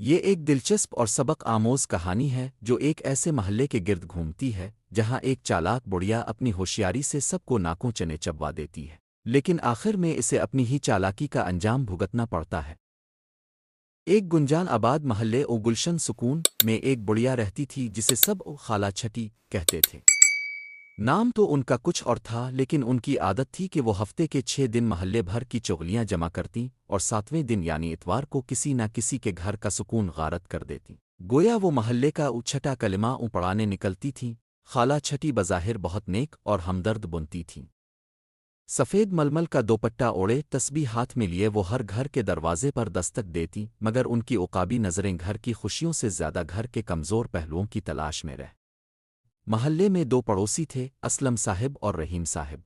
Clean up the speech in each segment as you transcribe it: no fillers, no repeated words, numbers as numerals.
یہ ایک دلچسپ اور سبق آموز کہانی ہے جو ایک ایسے محلے کے گرد گھومتی ہے جہاں ایک چالاک بڑھیا اپنی ہوشیاری سے سب کو ناکوں چنے چبوا دیتی ہے، لیکن آخر میں اسے اپنی ہی چالاکی کا انجام بھگتنا پڑتا ہے۔ ایک گنجان آباد محلے او گلشن سکون میں ایک بڑھیا رہتی تھی جسے سب خالہ چھٹی کہتے تھے۔ نام تو ان کا کچھ اور تھا، لیکن ان کی عادت تھی کہ وہ ہفتے کے 6 دن محلے بھر کی چغلیاں جمع کرتیں اور 7ویں دن یعنی اتوار کو کسی نہ کسی کے گھر کا سکون غارت کر دیتی۔ گویا وہ محلے کا چھٹا کلمہ پڑھانے نکلتی تھیں۔ خالہ چھٹی بظاہر بہت نیک اور ہمدرد بنتی تھیں۔ سفید ململ کا دوپٹہ اوڑے تسبیح ہاتھ میں لیے وہ ہر گھر کے دروازے پر دستک دیتی، مگر ان کی عقابی نظریں گھر کی خوشیوں سے زیادہ گھر کے کمزور پہلوؤں کی تلاش میں رہ۔ محلے میں 2 پڑوسی تھے، اسلم صاحب اور رحیم صاحب۔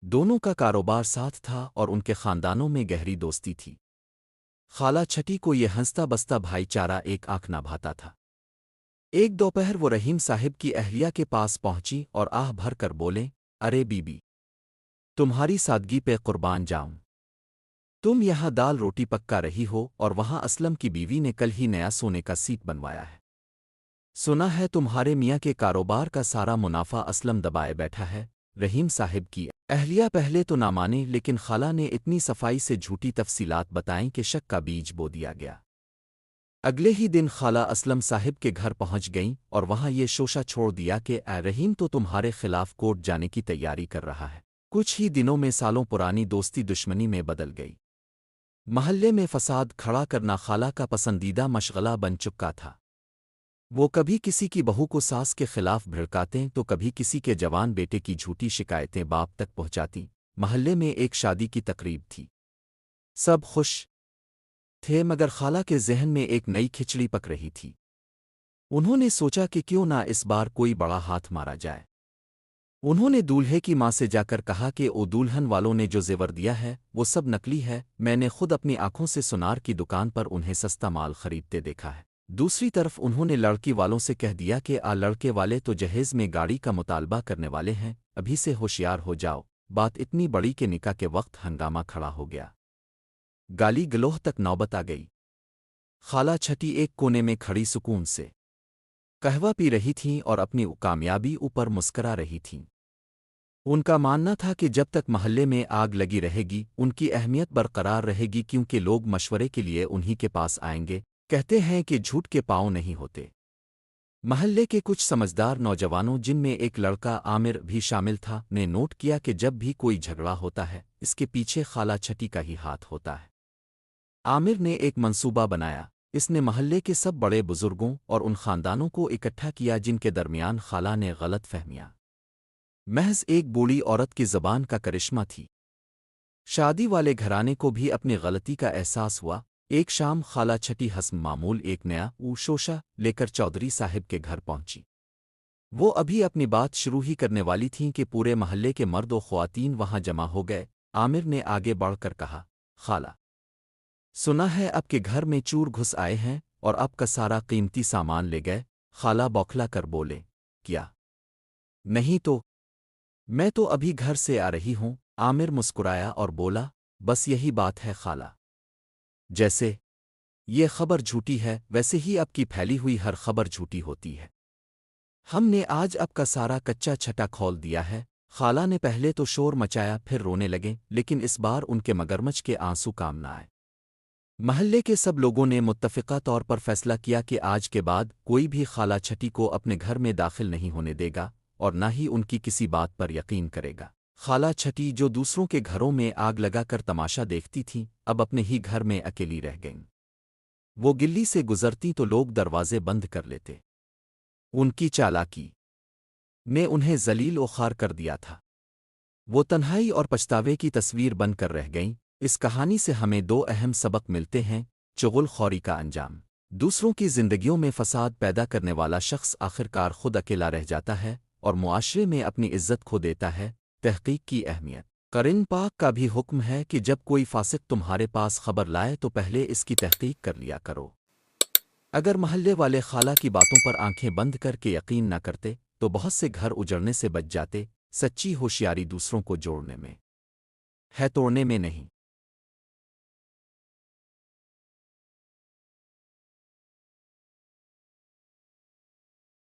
دونوں کا کاروبار ساتھ تھا اور ان کے خاندانوں میں گہری دوستی تھی۔ خالہ چھٹی کو یہ ہنستا بستا بھائی چارہ ایک آنکھ نہ بھاتا تھا۔ ایک دوپہر وہ رحیم صاحب کی اہلیہ کے پاس پہنچی اور آہ بھر کر بولیں، ارے بی بی، تمہاری سادگی پہ قربان جاؤں۔ تم یہاں دال روٹی پکا رہی ہو اور وہاں اسلم کی بیوی نے کل ہی نیا سونے کا سیٹ بنوایا ہے۔ سنا ہے تمہارے میاں کے کاروبار کا سارا منافع اسلم دبائے بیٹھا ہے۔ رحیم صاحب کی اہلیہ پہلے تو نہ مانے، لیکن خالہ نے اتنی صفائی سے جھوٹی تفصیلات بتائیں کہ شک کا بیج بو دیا گیا۔ اگلے ہی دن خالہ اسلم صاحب کے گھر پہنچ گئیں اور وہاں یہ شوشہ چھوڑ دیا کہ اے رحیم تو تمہارے خلاف کورٹ جانے کی تیاری کر رہا ہے۔ کچھ ہی دنوں میں سالوں پرانی دوستی دشمنی میں بدل گئی۔ محلے میں فساد کھڑا کرنا خالہ کا پسندیدہ مشغلہ بن چکا تھا۔ وہ کبھی کسی کی بہو کو ساس کے خلاف بھڑکاتیں تو کبھی کسی کے جوان بیٹے کی جھوٹی شکایتیں باپ تک پہنچاتی۔ محلے میں ایک شادی کی تقریب تھی۔ سب خوش تھے، مگر خالہ کے ذہن میں ایک نئی کھچڑی پک رہی تھی۔ انہوں نے سوچا کہ کیوں نہ اس بار کوئی بڑا ہاتھ مارا جائے۔ انہوں نے دولہے کی ماں سے جا کر کہا کہ او دولہن والوں نے جو زیور دیا ہے وہ سب نکلی ہے، میں نے خود اپنی آنکھوں سے سونار کی دکان پر انہیں سستا مال خریدتے دیکھا ہے۔ دوسری طرف انہوں نے لڑکی والوں سے کہہ دیا کہ لڑکے والے تو جہیز میں گاڑی کا مطالبہ کرنے والے ہیں، ابھی سے ہوشیار ہو جاؤ۔ بات اتنی بڑی کہ نکاح کے وقت ہنگامہ کھڑا ہو گیا۔ گالی گلوہ تک نوبت آ گئی۔ خالہ چھٹی ایک کونے میں کھڑی سکون سے قہوہ پی رہی تھیں اور اپنی کامیابی اوپر مسکرا رہی تھیں۔ ان کا ماننا تھا کہ جب تک محلے میں آگ لگی رہے گی ان کی اہمیت برقرار رہے گی، کیونکہ لوگ مشورے کے لیے انہی کے پاس آئیں گے۔ کہتے ہیں کہ جھوٹ کے پاؤں نہیں ہوتے۔ محلے کے کچھ سمجھدار نوجوانوں، جن میں ایک لڑکا عامر بھی شامل تھا، نے نوٹ کیا کہ جب بھی کوئی جھگڑا ہوتا ہے اس کے پیچھے خالہ چھٹی کا ہی ہاتھ ہوتا ہے۔ عامر نے ایک منصوبہ بنایا۔ اس نے محلے کے سب بڑے بزرگوں اور ان خاندانوں کو اکٹھا کیا جن کے درمیان خالہ نے غلط فہمیاں۔ محض ایک بوڑھی عورت کی زبان کا کرشمہ تھی۔ شادی والے گھرانے کو بھی اپنی غلطی کا احساس ہوا۔ ایک شام خالہ چھٹی حسب معمول ایک نیا شوشہ لے کر چودھری صاحب کے گھر پہنچی۔ وہ ابھی اپنی بات شروع ہی کرنے والی تھیں کہ پورے محلے کے مرد و خواتین وہاں جمع ہو گئے۔ عامر نے آگے بڑھ کر کہا، خالہ، سنا ہے اب کے گھر میں چور گھس آئے ہیں اور اب کا سارا قیمتی سامان لے گئے۔ خالہ بوکھلا کر بولے، کیا؟ نہیں تو میں تو ابھی گھر سے آ رہی ہوں۔ عامر مسکرایا اور بولا، بس یہی بات ہے خالہ۔ جیسے یہ خبر جھوٹی ہے ویسے ہی اب کی پھیلی ہوئی ہر خبر جھوٹی ہوتی ہے۔ ہم نے آج اب کا سارا کچا چھٹا کھول دیا ہے۔ خالہ نے پہلے تو شور مچایا، پھر رونے لگے، لیکن اس بار ان کے مگرمچھ کے آنسو کام نہ آئے۔ محلے کے سب لوگوں نے متفقہ طور پر فیصلہ کیا کہ آج کے بعد کوئی بھی خالہ چھٹی کو اپنے گھر میں داخل نہیں ہونے دے گا اور نہ ہی ان کی کسی بات پر یقین کرے گا۔ خالہ چھٹی، جو دوسروں کے گھروں میں آگ لگا کر تماشا دیکھتی تھیں، اب اپنے ہی گھر میں اکیلی رہ گئیں۔ وہ گلی سے گزرتی تو لوگ دروازے بند کر لیتے۔ ان کی چالاکی نے انہیں ذلیل و خوار کر دیا تھا۔ وہ تنہائی اور پچھتاوے کی تصویر بن کر رہ گئیں۔ اس کہانی سے ہمیں 2 اہم سبق ملتے ہیں۔ چغل خوری کا انجام، دوسروں کی زندگیوں میں فساد پیدا کرنے والا شخص آخرکار خود اکیلا رہ جاتا ہے اور معاشرے میں اپنی عزت کھو دیتا ہے۔ تحقیق کی اہمیت، قرآن پاک کا بھی حکم ہے کہ جب کوئی فاسق تمہارے پاس خبر لائے تو پہلے اس کی تحقیق کر لیا کرو۔ اگر محلے والے خالہ کی باتوں پر آنکھیں بند کر کے یقین نہ کرتے تو بہت سے گھر اجڑنے سے بچ جاتے۔ سچی ہوشیاری دوسروں کو جوڑنے میں ہے، توڑنے میں نہیں۔